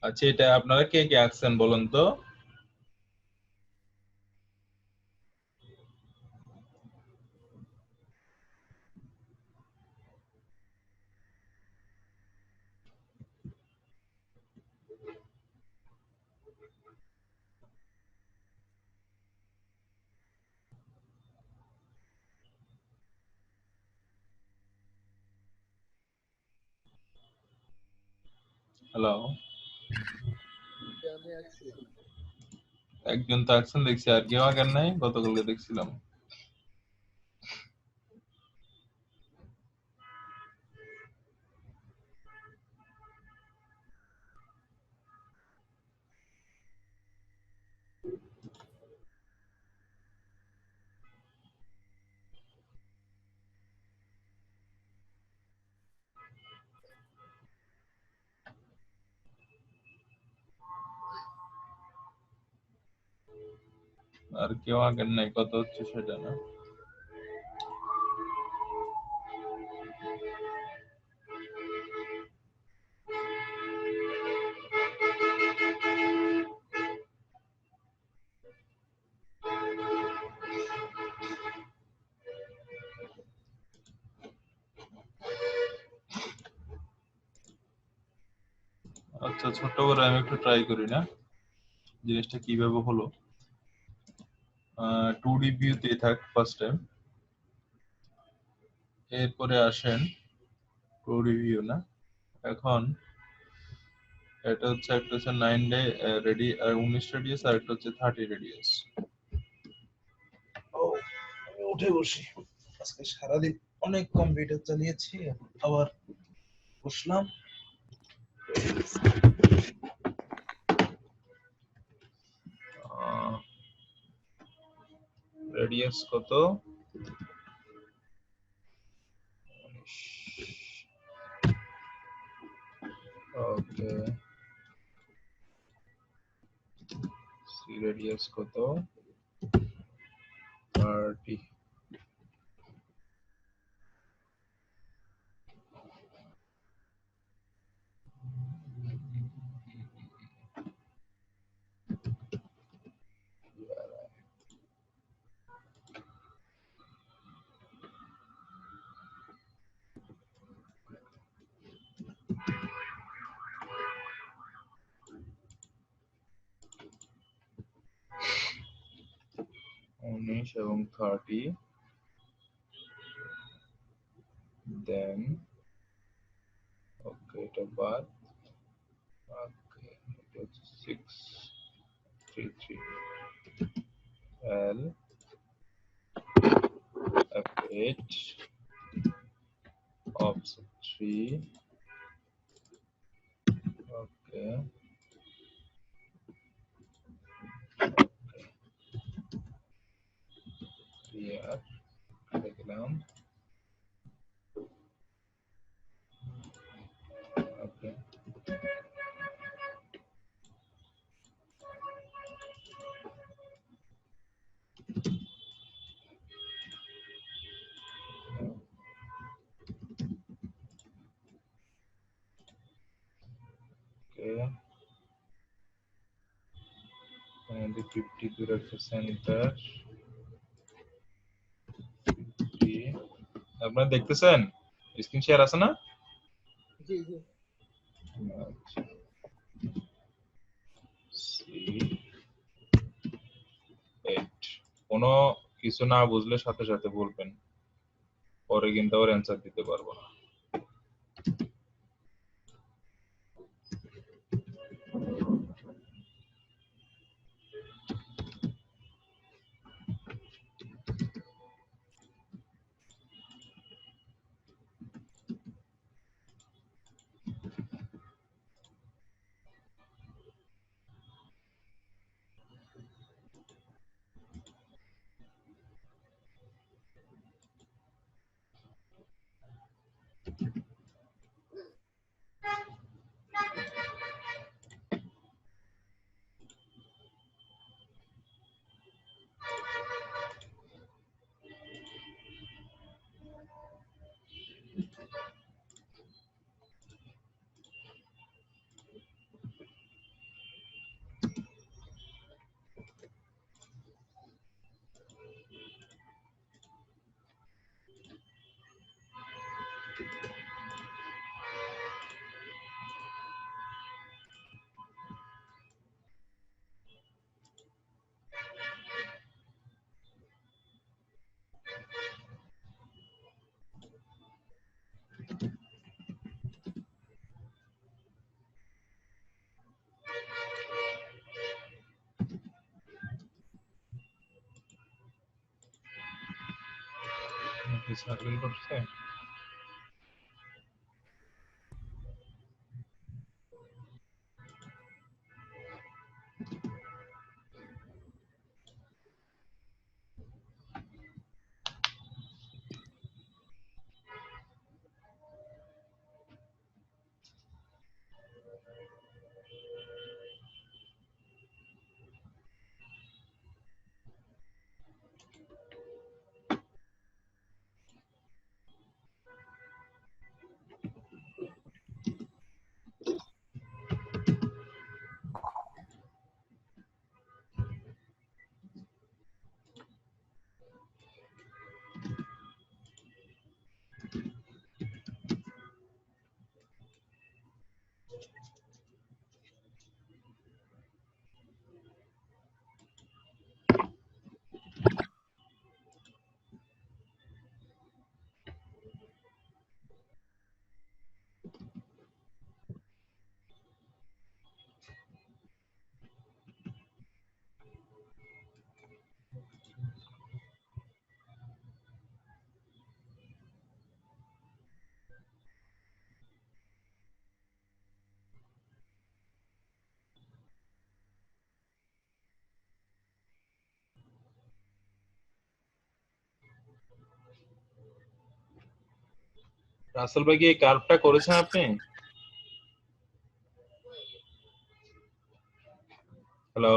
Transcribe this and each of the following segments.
আচ্ছা, এটা আপনারা কে কে আঁকছেন বলুন তো? হ্যালো, আমি আছি। একজন তো আঁকছেন দেখছি, আর কেউ আঁকেন নাই? গতকালকে দেখছিলাম। আর কেউ আঁকেন নাই, কত হচ্ছে সেটা না। আচ্ছা, ছোট্ট করে আমি একটু ট্রাই করি না, জিনিসটা কিভাবে হলো। 2D ভিউতে থাক ফার্স্ট টাইম, এরপরে আসেন 2D ভিউ না। এখন এটা হচ্ছে, একটা হচ্ছে 9 ডে রেডি 19 রেডিয়াস, আর একটা হচ্ছে 30 রেডিয়াস। ও, আমি উঠে বসি। আজকে সারাদিন অনেক কম্পিউটার চালিয়েছি, আবার বসলাম। রেডিয়াস কত? ওকে, সি রেডিয়াস কত? 30। উনিশ এবং 30, দেন ওকে এটা বাদ। ওকে, এটা হচ্ছে 633 L F8 offset 3। ওকে, ক্লিয়ার, দেখলাম। ওকে, ওকে, 52 একটা সেন্টার। আপনারা দেখতেছেন? স্ক্রিন শেয়ার আছে না? জি জি। আচ্ছা, C8। কোনো কিছু না বুঝলে সাথে সাথে বলবেন, পরে কিন্তু আবার অ্যান্সার দিতে পারবো না। সার্কেল করছে। রাসেল ভাই কি এই কার্ভটা করেছেন আপনি? হ্যালো,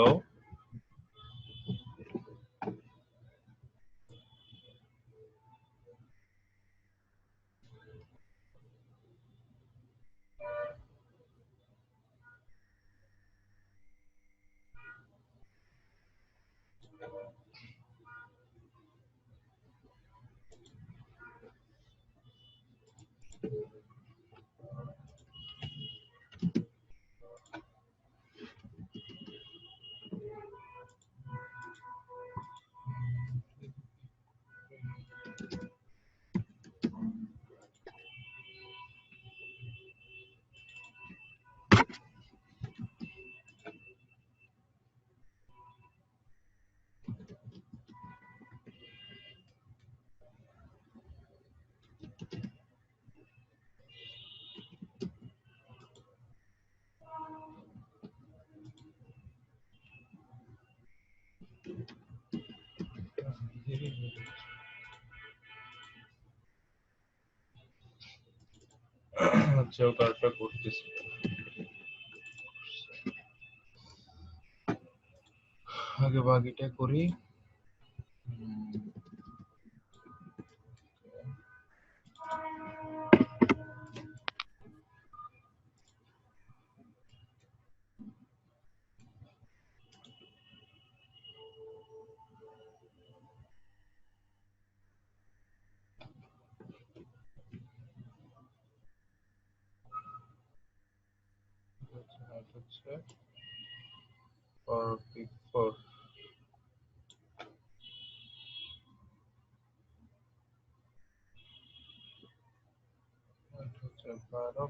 আচ্ছা ও কার্ভটা করতেছি, আগে বাকিটা করি। হচ্ছে ফর পিক ফোর, হচ্ছে 12।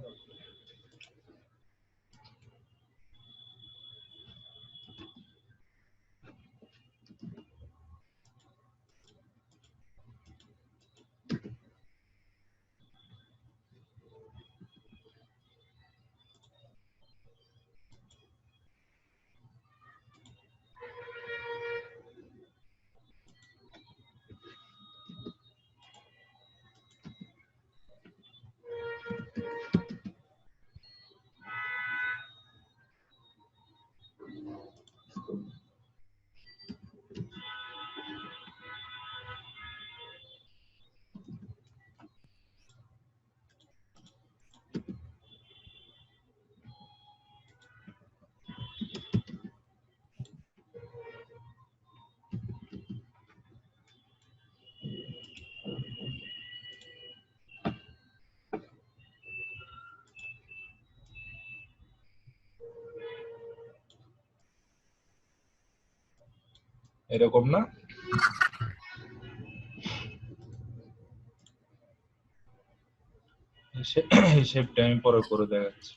এরকম না? হিসেবটা আমি পরে করে দেখাচ্ছি।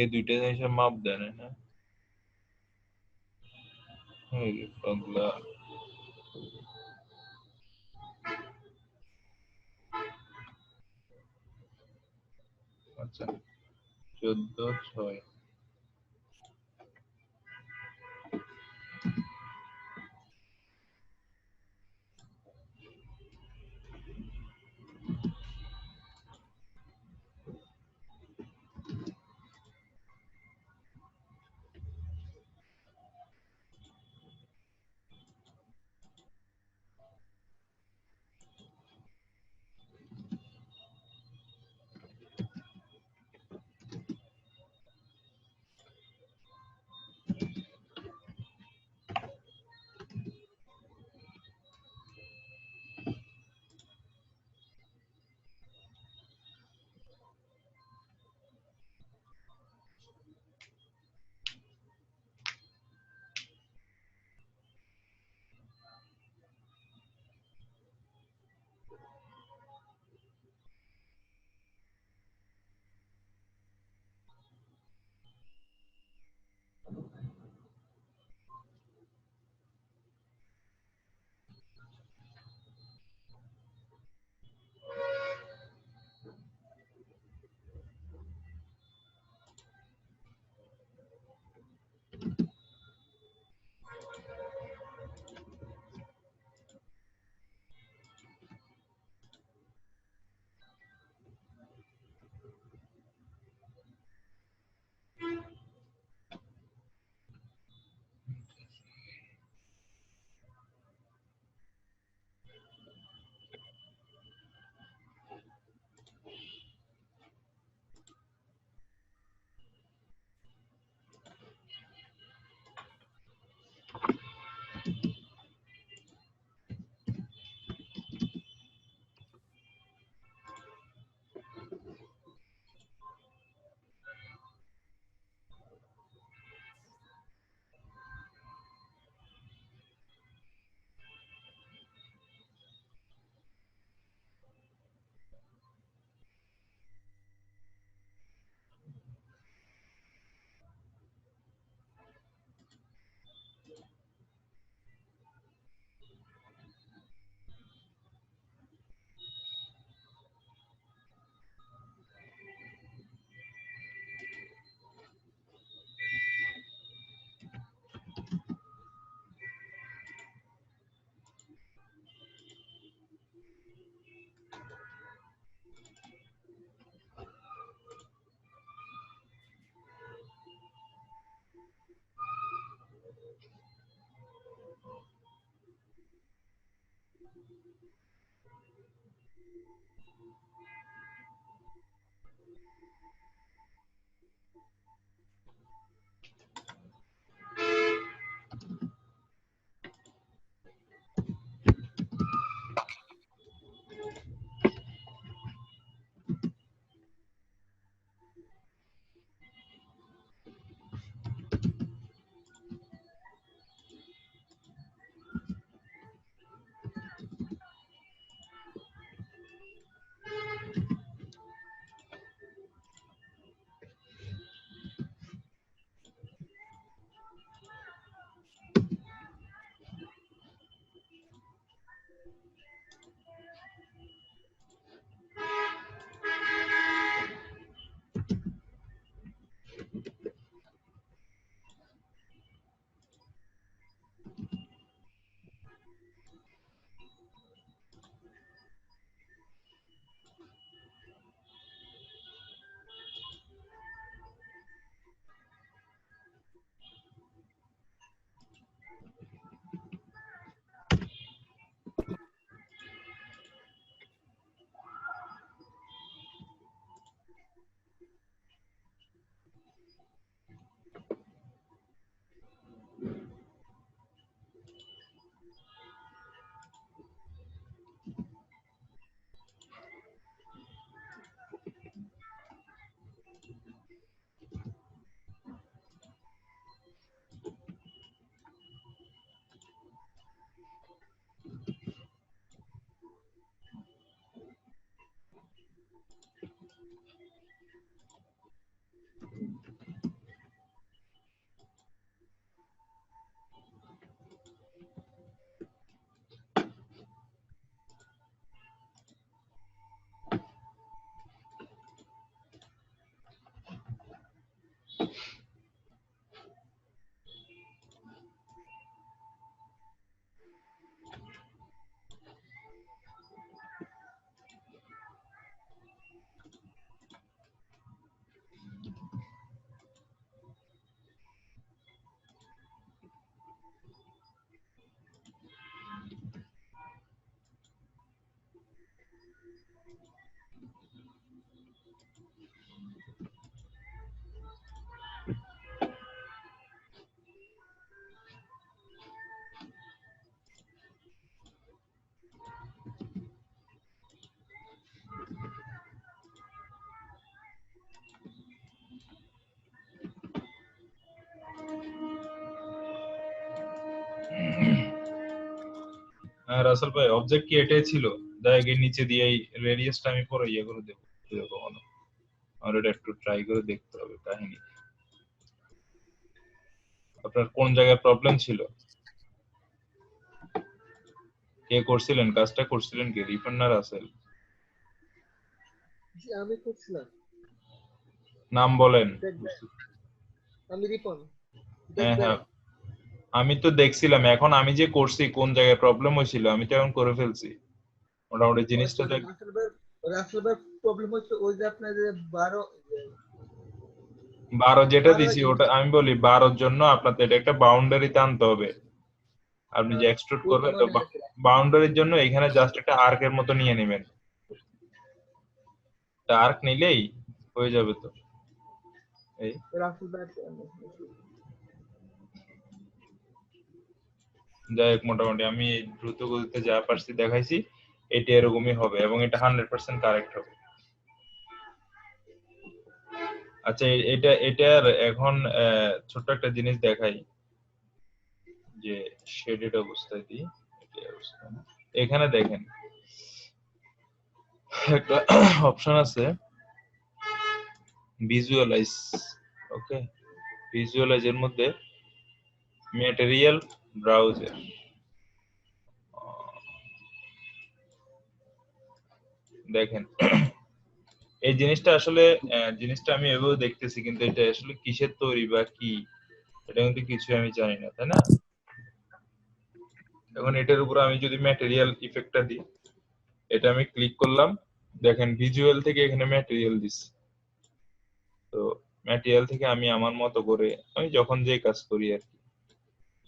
এই দুইটা জিনিসের মাপ দেন না। ওই পাগলা। আচ্ছা 14/6। রাসেল ভাই অবজেক্ট কি এটাই ছিল? জায়গায় নিচে দিয়ে এই রেডিয়াসটা আমি পরে ইয়ে করে দেবো কখনো। আর এটা একটু ট্রাই করে দেখতে হবে কাহিনী। আপনার কোন জায়গায় প্রবলেম ছিল? কে করছিলেন কাজটা? করছিলেন কে, রিফান না রাসেল? জি আমি করছিলাম। নাম বলেন। আমি রিপন। হ্যাঁ হ্যাঁ আমি তো দেখছিলাম। এখন আমি যে করছি কোন জায়গায় প্রবলেম হয়েছিল আমি তো এখন করে ফেলছি মোটামুটি জিনিসটা। রাসেল ভাই প্রবলেম হচ্ছে ওই যে আপনার যে 12 যেটা দিছি ওটা আমি বলি 12 জন্য আপনাদের এটা একটা বাউন্ডারি টানতে হবে। আপনি যে এক্সট্রুড করবেন তো বাউন্ডারির জন্য এখানে জাস্ট একটা আর্কের মতো নিয়ে নেবেন। তা আর্ক নিলেই হয়ে যাবে তো। এই রাসেল ভাই যাই হোক মোটামুটি আমি দ্রুত গতিতে যা পারছি দেখাইছি। এটা এরকমই হবে এবং এটা 100% কারেক্ট হবে। আচ্ছা এটার এখন ছোট্ট একটা জিনিস দেখাই যে শেডেড অবস্থায় দিই। এখানে দেখেন একটা অপশন আছে ভিজুয়ালাইজ। ওকে, ভিজুয়ালাইজ এর মধ্যে ম্যাটেরিয়াল ব্রাউজার, দেখেন এই জিনিসটা আসলে জিনিসটা আমি এভাবে দেখতেছি কিন্তু এটা আসলে কিসের তৈরি বা কি এটা কিন্তু কিছু আমি জানি না, তাই না? এখন এটার উপর আমি যদি ম্যাটেরিয়াল ইফেক্টটা দিই, এটা আমি ক্লিক করলাম, দেখেন ভিজুয়াল থেকে এখানে ম্যাটেরিয়াল দিচ্ছি। তো ম্যাটেরিয়াল থেকে আমি আমার মতো করে আমি যখন যে কাজ করি আর কি,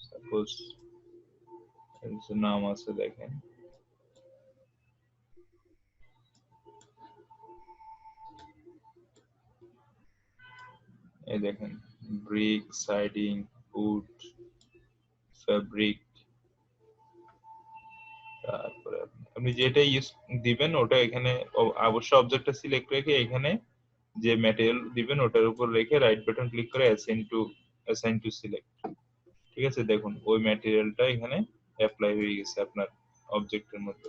সাপোজ নাম আছে দেখেন, এই দেখেন ব্রিক, সাইডিং, উড, ফ্যাব্রিক। তারপরে আপনি যেটা ইউজ দিবেন ওটা এখানে অবশ্যই অবজেক্টটা সিলেক্ট রেখে এখানে যে ম্যাটেরিয়াল দিবেন ওটার উপর রেখে রাইট বাটন ক্লিক করে অ্যাসাইন টু সিলেক্ট। ঠিক আছে, দেখুন ওই ম্যাটেরিয়ালটা এখানে অ্যাপ্লাই হয়ে গেছে আপনার অবজেক্টের মধ্যে।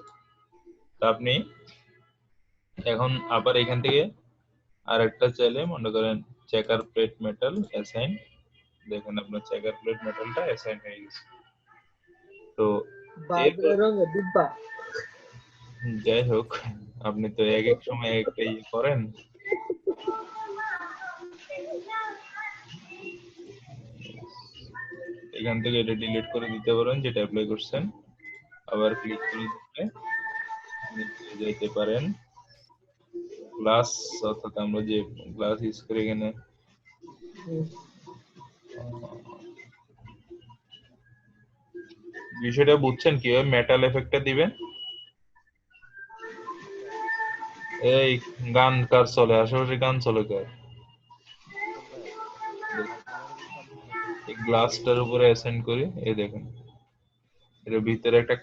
তা আপনি এখন আবার এখান থেকে আরেকটা চাইলে মনে করেন চেকার প্লেট মেটাল অ্যাসাইন, দেখেন আপনার চেকার প্লেট মেটালটা অ্যাসাইন হয়ে গেছে। তো যাই হোক আপনি তো এক এক সময় একটা ইয়ে করেন। এখান থেকে এটা ডিলিট করে দিতে পারেন যেটা অ্যাপ্লাই করছেন, আবার ক্লিক করে দিলে নিচে যেতে পারেন গ্লাস, অর্থাৎ আমরা যে গ্লাস ইউজ করি এখানে বিষয়টা বুঝছেন কিভাবে মেটাল এফেক্টটা দিবেন? এই গান কার চলে, আশেপাশে গান চলে কার? এই গ্লাসটার উপরে অ্যাসাইন করি, এই দেখেন এর ভিতরে একটা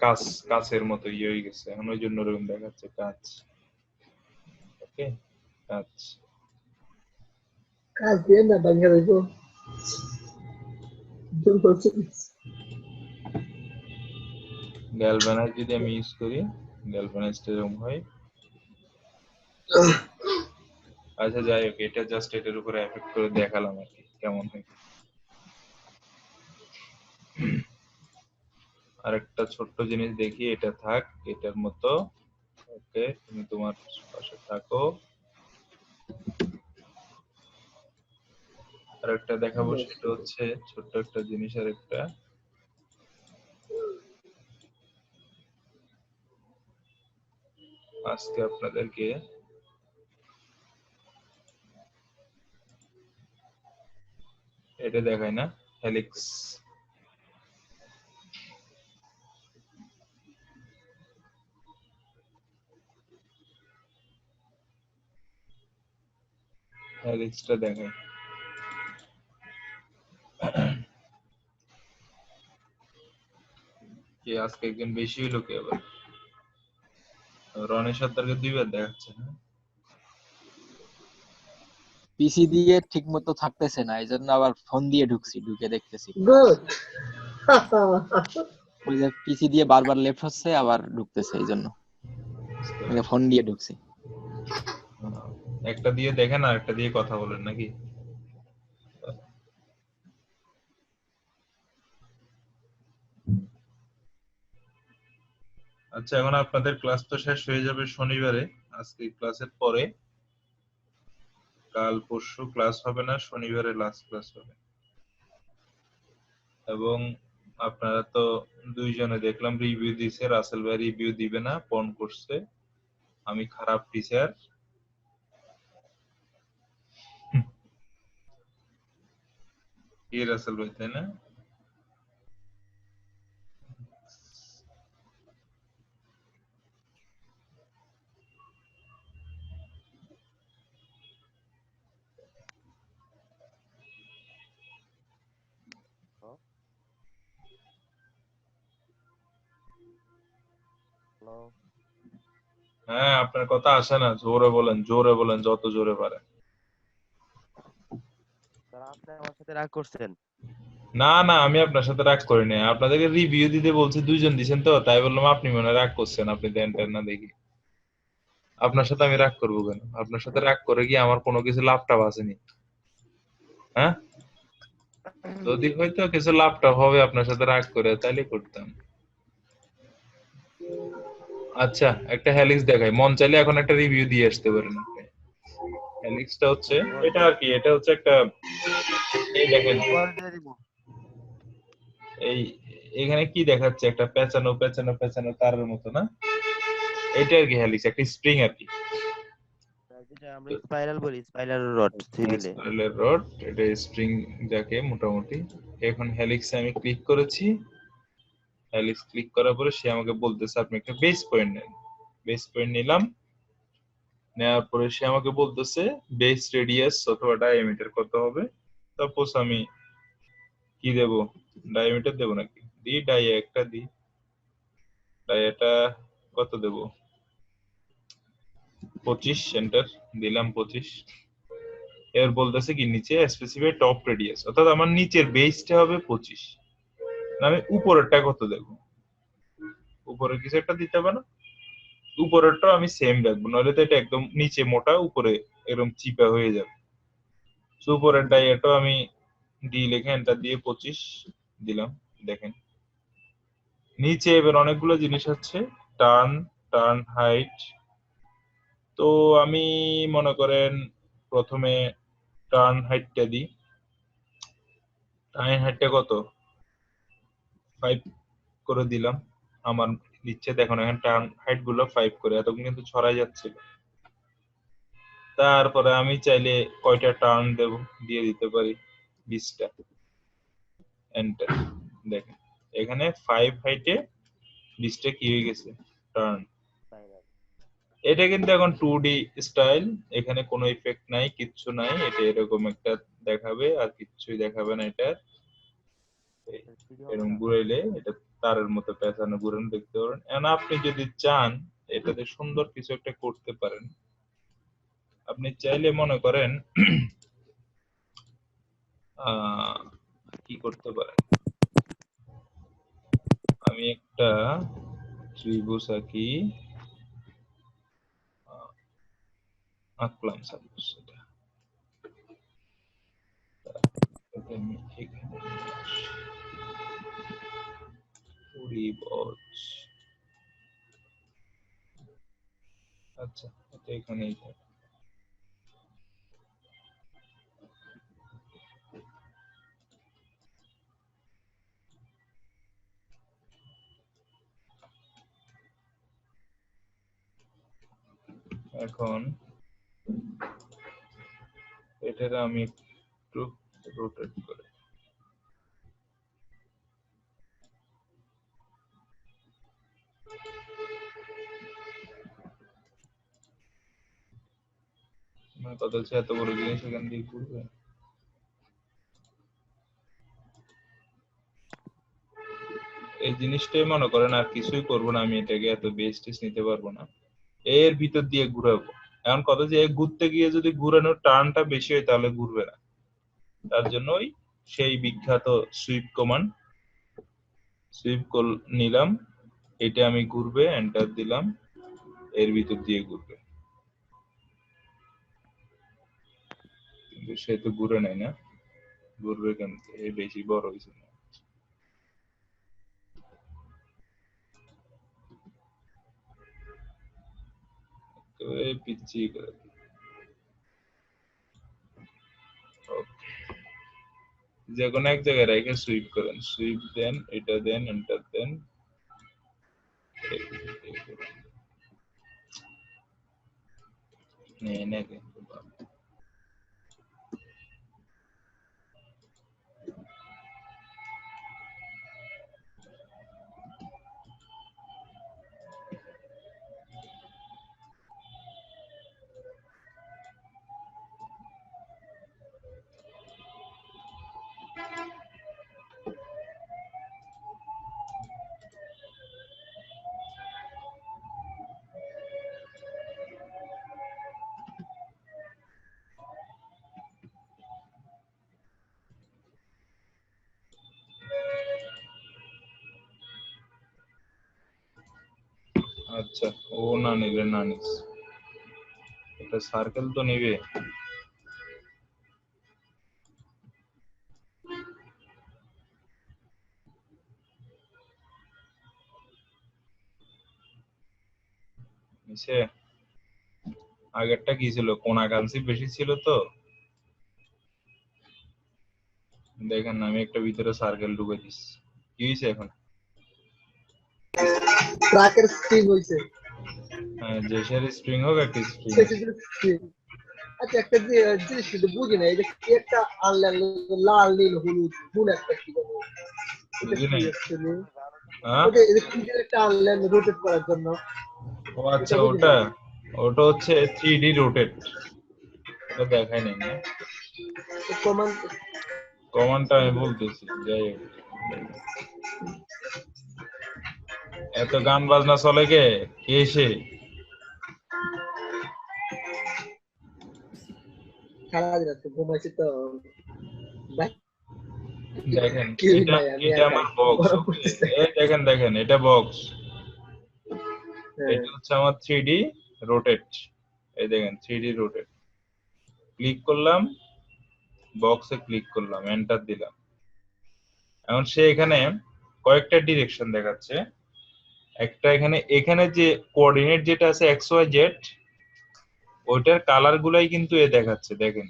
কাচের মতো ইয়ে হয়ে গেছে, এখন ওই জন্য ওরকম দেখাচ্ছে কাচ। ওকে, কাচ কাজ দিয়ে না বাংলা দেখো গ্যালভানাইজ যদি আমি ইউজ করি, গ্যালভানাইজটা এরকম হয়। আচ্ছা যাই হোক, এটা জাস্ট এটার উপরে এফেক্ট করে দেখালাম আর কি কেমন হয়। আরেকটা ছোট্ট জিনিস দেখি, এটা থাক এটার মতো। ওকে, তুমি তোমার পাশে থাকো। আরেকটা দেখাবো, সেটা হচ্ছে ছোট্ট একটা জিনিস। আরেকটা আজকে আপনাদেরকে এটা দেখাই না, হেলিক্স। হেলিক্সটা দেখাই। কি আজকে একজন বেশি হইলো কি আবার? রনি সর্দারকে 2 বার দেখাচ্ছে না? পিসি দিয়ে ঠিক মতো থাকতেছে না, এই জন্য আবার ফোন দিয়ে ঢুকে দেখতেছি। গুড। ওই যে পিসি দিয়ে বারবার লেফট হচ্ছে আবার ঢুকতেছে, এই জন্য ফোন দিয়ে ঢুকছি। একটা দিয়ে দেখেন আর একটা দিয়ে কথা বলেন নাকি? আচ্ছা, এখন আপনাদের ক্লাস তো শেষ হয়ে যাবে শনিবারে। আজকে ক্লাসের পরে কাল পরশু ক্লাস হবে না, শনিবারে লাস্ট ক্লাস হবে। এবং আপনারা তো দুইজনে দেখলাম রিভিউ দিছে, রাসেল ভাই রিভিউ দিবে না, ফোন করছে আমি খারাপ টিচার। কি রাসেল ভাই, তাই না? হ্যাঁ, আপনার কথা আসে না, জোরে বলেন, জোরে বলেন, যত জোরে পারেন। আপনি আমার সাথে রাগ করছেন? না না, আমি আপনার সাথে রাগ করি নাই, আপনাদেরকে রিভিউ দিতে বলছি, দুইজন দিছেন তো, তাই বললাম আপনি মনে হয় রাগ করছেন, আপনি দেন টেন না দেখি। আপনার সাথে আমি রাগ করবো কেন? আপনার সাথে রাগ করে কি আমার কোনো কিছু লাভটাভ আসেনি? হ্যাঁ, যদি হয়তো কিছু লাভটাভ হবে আপনার সাথে রাগ করে, তাইলে করতাম। আচ্ছা, একটা হেলিক্স দেখাই, মন চাইলে এখন একটা রিভিউ দিয়ে আসতে পারেন আপনি। হেলিক্সটা হচ্ছে এটা আর কি, এটা হচ্ছে একটা, এই দেখেন, এই এখানে কি দেখাচ্ছে, একটা পেঁচানো পেঁচানো পেঁচানো তারের মতো না? এটা আর কি হেলিক্স, একটা স্প্রিং আর কি। যেটা আমরা স্পাইরাল বলি, স্পাইরাল রড সিভিলে। স্পাইরাল রড, এটা স্প্রিং যাকে মোটামুটি। এখন হেলিক্সে আমি ক্লিক করেছি, হেলিক্স ক্লিক করার পরে সে আমাকে বলতেছে আপনি একটা বেস পয়েন্ট নেন। বেস পয়েন্ট নিলাম, নেওয়ার পরে সে আমাকে বলতেছে বেস রেডিয়াস অথবা ডায়ামিটার কত হবে। সাপোজ আমি কি দেব, ডায়ামিটার দেব নাকি, দি ডাইয়া একটা দি, ডাইয়াটা কত দেব, 25 সেন্টার দিলাম, 25। এর বলতেছে কি নিচে স্পেসিফাই টপ রেডিয়াস, অর্থাৎ আমার নিচের বেসটা হবে 25, আমি উপরেরটা কত দেব, উপরে কিছু একটা দিতে হবে না? উপরেরটা আমি সেম রাখবো, নাহলে তো এটা একদম নিচে মোটা, উপরে এরকম চিপা হয়ে যাবে। তো উপরের ডাইয়াটাও আমি ডি লিখে এন্টার দিয়ে 25 দিলাম। দেখেন নিচে এবার অনেকগুলো জিনিস আছে, টার্ন, টার্ন হাইট। তো আমি মনে করেন প্রথমে টার্ন হাইটটা দিই। টার্ন হাইটটা কত, 5 করে দিলাম। আমার নিচ্ছে দেখুন এখানে টার্ন হাইট গুলো 5 করে, এতক্ষণ কিন্তু ছড়াই যাচ্ছিল। তারপরে আমি চাইলে কয়টা টার্ন দেব, দিয়ে দিতে পারি 20টা, এন্টার। দেখেন এখানে 5 হাইটে 20টা কি হয়ে গেছে, টার্ন। এটা কিন্তু এখন 2D স্টাইল, এখানে কোনো ইফেক্ট নাই, কিচ্ছু নাই, এটা এরকম একটা দেখাবে আর কিচ্ছুই দেখাবে না। এটা এরকম ঘুরাইলে এটা তারের মতো পেঁচানো ঘুরানো দেখতে পারেন। এখন আপনি যদি চান এটাতে সুন্দর কিছু একটা করতে পারেন। আপনি চাইলে মনে করেন কি করতে পারেন, আমি একটা ত্রিভুজ আঁকি, আঁকলাম সাপোজ এটা এটা আমি এখানে নিয়ে আসি। 20 বক্স আচ্ছা এটা এখানেই থাকে এখন এটার আমি একটু রোটেট করে আমার কথা হচ্ছে এত বড় জিনিস এখান দিয়ে ঘুরবে এই জিনিসটাই মনে করেন আর কিছুই করবো না আমি এটাকে এত বেস্টিস নিতে পারবো না এর ভিতর দিয়ে ঘুরাবো এখন কথা যে ঘুরতে গিয়ে যদি ঘুরানোর টার্নটা বেশি হয় তাহলে ঘুরবে না তার জন্যই সেই বিখ্যাত সুইপ কমান্ড সুইপ নিলাম এটা আমি ঘুরবে এন্টার দিলাম এর ভিতর দিয়ে ঘুরবে কিন্তু সে তো ঘুরে নাই না ঘুরবে কেন এই বেশি বড় হয়েছে না তো এই পিচ্ছি করে দিই। Okay. যে কোনো এক জায়গায় রেখে সুইপ করেন সুইপ দেন এটা দেন এন্টার দেন নেই কিন্তু আচ্ছা ও না নিলে না নিস এটা সার্কেল তো নেবে নিচে আগেরটা কি ছিল কোনাকাঞ্চি বেশি ছিল তো দেখেন আমি একটা ভিতরে সার্কেল ঢুকে দিচ্ছি কি হয়েছে এখন ট্রাকের স্ট্রিং হইছে হ্যাঁ যে স্ট্রিং হোক একটা স্ট্রিং আচ্ছা একটা জিনিস কিন্তু বুঝি না এই যে কি একটা আনলেন লাল নীল হলুদ কোন একটা কি জানো বুঝি নাই হ্যাঁ ওটা এই যে কি যেন একটা আনলেন রোটেট করার জন্য ও আচ্ছা ওটা ওটা হচ্ছে 3D রোটেট এটা দেখাই নাই না কমান্ড কমান্ডটা আমি বলতেছি যাই হোক এত গান বাজনা চলে কে এসে সারা দিন তো ঘুমাইছি তো ভাই দেখেন কি এটা নাই আমি এটা আমার বক্স এই দেখেন দেখেন এটা বক্স এটা হচ্ছে আমার 3D রোটেট এই দেখেন 3D রোটেট ক্লিক করলাম বক্সে ক্লিক করলাম এন্টার দিলাম এখন সে এখানে কয়েকটা ডিরেকশন দেখাচ্ছে একটা এখানে যে কোঅর্ডিনেট যেটা আছে এক্স ওয়াই জেড ওইটার কালার গুলাই কিন্তু এ দেখাচ্ছে দেখেন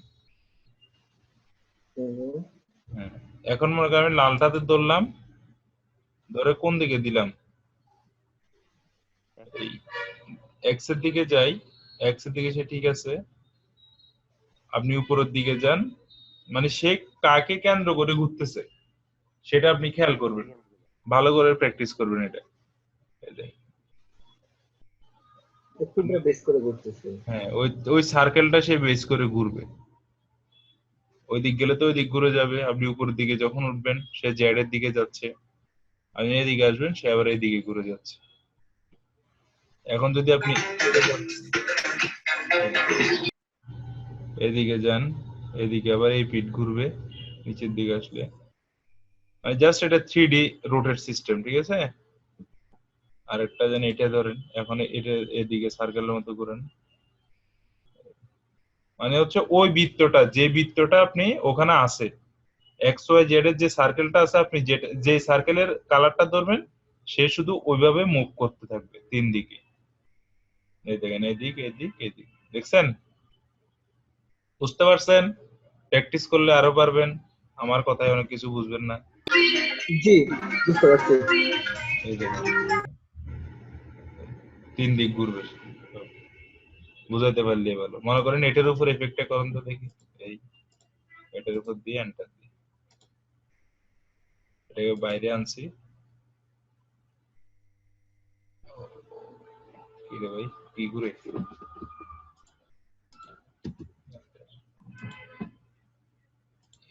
হ্যাঁ এখন মনে করেন আমি লালটাতে ধরলাম ধরে কোন দিকে দিলাম এই এক্স এর দিকে যাই এক্স এর দিকে সে ঠিক আছে আপনি উপরের দিকে যান মানে সে কাকে কেন্দ্র করে ঘুরতেছে সেটা আপনি খেয়াল করবেন ভালো করে প্র্যাকটিস করবেন এটা একটুটা বেস করে ঘুরতেছে হ্যাঁ ওই ওই সার্কেলটা সে বেস করে ঘুরবে ওই দিক গেলে তো ওই দিক ঘুরে যাবে আপনি উপরের দিকে যখন উঠবেন সে জেড এর দিকে যাচ্ছে আপনি এদিকে আসবেন সে আবার এইদিকে ঘুরে যাচ্ছে এখন যদি আপনি এদিকে যান এদিকে আবার এই পিঠ ঘুরবে নিচের দিকে আসলে জাস্ট এটা 3D রোটেট সিস্টেম ঠিক আছে আরেকটা জানি এটা ধরেন এখন এটা এদিকে সার্কেলের মতো ঘুরেন মানে হচ্ছে ওই বৃত্তটা, যে বৃত্তটা আপনি ওখানে আছে, এক্স ওয়াই জেড এর যে সার্কেলটা আছে, আপনি যে সার্কেলের কালারটা ধরবেন সে শুধু ওইভাবে মুভ করতে থাকবে তিন দিকে। এই দেখেন, এদিক এদিক এদিক, দেখছেন? বুঝতে পারছেন? প্র্যাকটিস করলে আরো পারবেন, আমার কথায় অনেক কিছু বুঝবেন না। জি বুঝতে পারছি। এই দেখেন তিন দিক ঘুরবে, বুঝাইতে পারলে ভালো। মনে করেন এটার উপর এফেক্টটা করেন তো দেখি, এই এটার উপর দিয়ে এন্টার দিই, এটাকে বাইরে আনছি। কি রে ভাই, কি ঘুরে?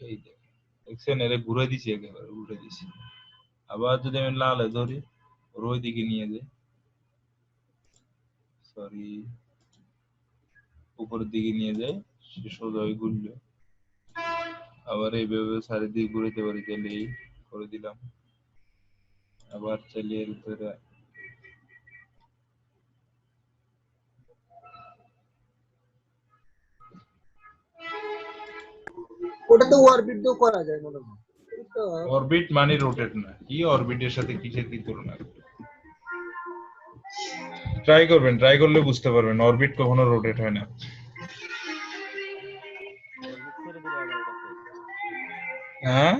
এই দেখছেন, এর ঘুরে দিছি, একেবারে উল্টে দিছি। আবার যদি আমি লালে ধরি, ওর ওই দিকে নিয়ে যাই, সরি উপরের দিকে নিয়ে যাই, সে সোজা হয়ে ঘুরবে। আবার এইভাবে চারিদিকে ঘুরাইতে পারি, তাহলে এই করে দিলাম। আবার চালিয়ে এর ভিতরে ওটা তো অরবিট দিয়েও করা যায় মনে হয়। তো অরবিট মানে রোটেট না, কি অরবিটের সাথে কিসের কি তুলনা? ট্রাই করবেন, ট্রাই করলে বুঝতে পারবেন অরবিট কখনো রোটেট হয় না। অরবিট ছেড়ে দিলে আমার এটা শেষ। হ্যাঁ,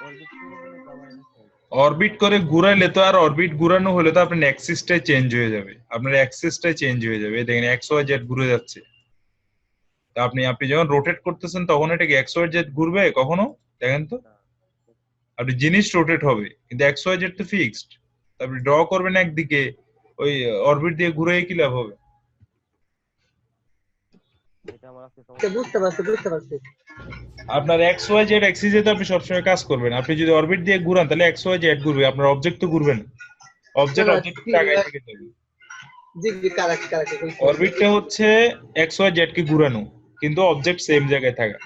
অরবিট ছেড়ে দিলে তো আমার এটা শেষ। অরবিট করে ঘুরাইলে তো, আর অরবিট ঘুরানো হলে তো আপনার অ্যাক্সিসটাই চেঞ্জ হয়ে যাবে, আপনার অ্যাক্সিসটাই চেঞ্জ হয়ে যাবে। এই দেখেন এক্স ওয়াই জেড ঘুরে যাচ্ছে। তা আপনি যখন রোটেট করতেছেন তখন এটা কি এক্স ওয়াই জেড ঘুরবে কখনো? দেখেন তো, না, আপনি জিনিস রোটেট হবে কিন্তু এক্স ওয়াই জেড তো ফিক্সড। আপনি ড্র করবেন একদিকে, ওই অরবিট দিয়ে ঘুরে কি লাভ হবে? এটা আমার আজকে আচ্ছা, সমস্যা। বুঝতে পারছি বুঝতে পারছি। আপনার এক্স ওয়াই জেড অ্যাক্সিসে তো আপনি সবসময় কাজ করবেন। আপনি যদি অরবিট দিয়ে ঘুরান তাহলে এক্স ওয়াই জেড ঘুরবে, আপনার অবজেক্ট তো ঘুরবে না। না অবজেক্ট না অবজেক্টের ঠিক জায়গায় থেকে যাবে। জি জি কারেক্ট কারেক্ট বুঝতে পারছি। অরবিটটা হচ্ছে এক্স ওয়াই জেড কে ঘুরানো, কিন্তু অবজেক্ট সেম জায়গায় থাকা।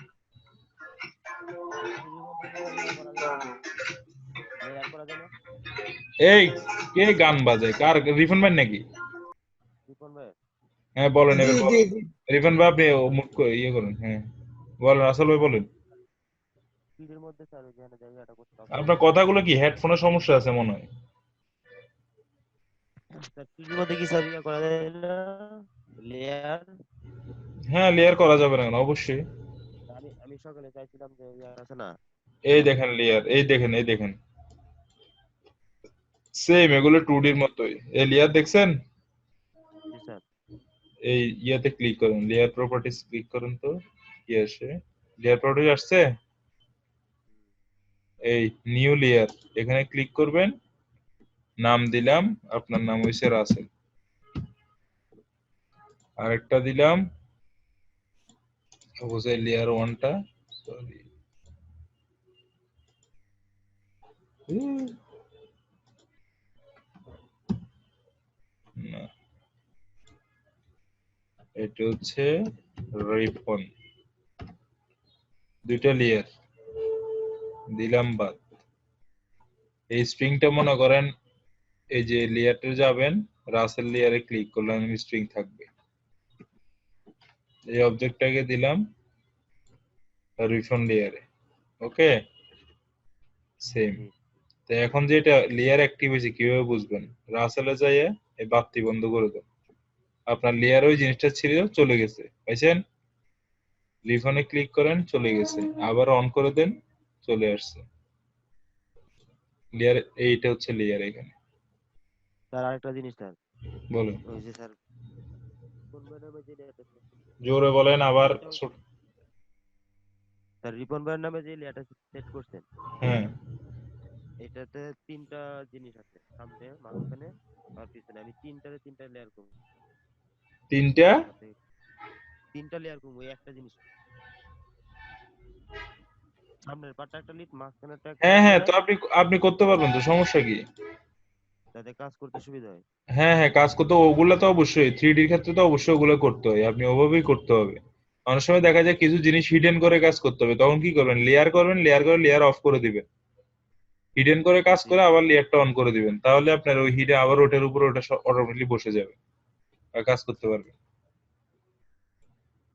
লেয়ার করা যায় না? লেয়ার করা যায় না? এই কে গান বাজায়, কার রিফন ভাই নাকি? রিপন ভাই, হ্যাঁ বলেন, জি এবার জি বলেন। জি রিফন ভাই আপনি মুখ ইয়ে করুন, হ্যাঁ বলেন, আসল ভাই বলেন। স্পিডের মধ্যে স্যার ওইখানে জায়গাটা করতে হবে। আপনার কথাগুলো কি হেডফোনের সমস্যা আছে মনে হয়? স্যার স্পিডের মধ্যে কি স্যার ইয়া করা যায় না? লেয়ার। হ্যাঁ, লেয়ার করা যাবে না কেন? অবশ্যই। আমি আমি সকালে চাইছিলাম যে ইয়া আছে না, এই দেখেন লেয়ার, এই দেখেন, এই দেখেন সেম এগুলো 2D এর মতোই। এই লেয়ার দেখছেন? জি স্যার। এই ইয়াতে ক্লিক করুন, লেয়ার প্রপার্টিজ ক্লিক করুন তো কি আসে? লেয়ার প্রপার্টিজ আসছে, এই নিউ লেয়ার, এখানে ক্লিক করবেন। নাম দিলাম, আপনার নাম হইছে রাসেল। আরেকটা দিলাম, সাপোজ এই লেয়ার 1 টা, সরি না, এটা হচ্ছে রিপন। দুইটা লেয়ার দিলাম বাদ। এই স্ট্রিংটা মনে করেন, এই যে লেয়ারটা যাবেন, রাসেল লেয়ারে ক্লিক করলাম, স্ট্রিং থাকবে। এই অবজেক্টটাকে দিলাম রিফন লেয়ারে, ওকে সেম। জি তো এখন যেটা লেয়ার অ্যাক্টিভ হয়েছে কিভাবে বুঝবেন? রাসেলে যাইয়ে এই বাতি বন্ধ করে দেন, আপনার লেয়ারে ওই জিনিসটা ছিল, চলে গেছে, পাইছেন? রিফনে ক্লিক করেন, চলে গেছে, আবার অন করে দেন, চলে আসছে লেয়ার। এইটা হচ্ছে লেয়ার। এখানে স্যার আরেকটা জিনিস স্যার, বলেন, ওই যে স্যার রিপন ভাই নামে যে লেয়ারটা জোরে বলেন আবার। স্যার রিপন ভাইয়ের নামে যে লেয়ারটা সেট করছেন, হ্যাঁ, এটাতে তিনটা জিনিস আছে, সামনে মাঝখানে আর পিছনে। আমি তিনটা লেয়ার করব, তিনটা। যাতে তিনটা লেয়ার করব ওই একটা জিনিস। সামনের পাটটা একটা লিড, মাঝখানেরটা একটা হ্যাঁ হ্যাঁ, লেয়ার, তো আপনি আপনি করতে পারবেন তো, সমস্যা কি? যাতে কাজ করতে সুবিধা হয়। হ্যাঁ হ্যাঁ, কাজ করতে ওগুলো তো অবশ্যই, 3D এর ক্ষেত্রে তো অবশ্যই ওগুলো করতে হয়, আপনি ওভাবেই করতে হবে। অনেক সময় দেখা যায় কিছু জিনিস হিডেন করে কাজ করতে হবে, তখন কি করবেন? লেয়ার করবেন, লেয়ার করে লেয়ার অফ করে দিবেন, হিডেন করে কাজ জি করে আবার লেয়ারটা অন করে দিবেন, তাহলে আপনার ওই হিডেন আবার ওটার উপর ওটা অটোমেটিকলি বসে যাবে আর কাজ করতে পারবেন।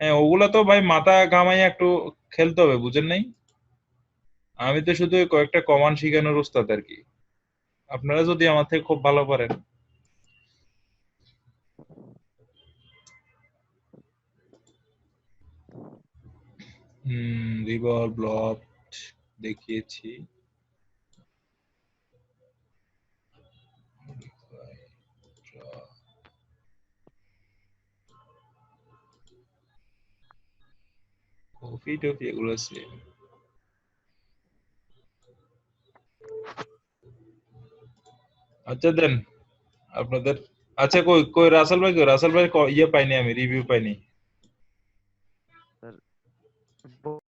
হ্যাঁ ওগুলা তো ভাই মাথা ঘামাইয়া একটু খেলতে হবে, বুঝেন নাই? আমি তো শুধু ওই কয়েকটা কমান্ড শিখানোর উস্তাদ আর কি। আপনারা যদি আমার থেকে খুব ভালো পারেন। রিভলভ ব্লক দেখিয়েছি। কফি টফি এগুলো সেম। আচ্ছা দেন আপনাদের। আচ্ছা কই কই রাসেল ভাই, কই রাসেল ভাই ইয়ে পাইনি, আমি রিভিউ পাইনি। স্যার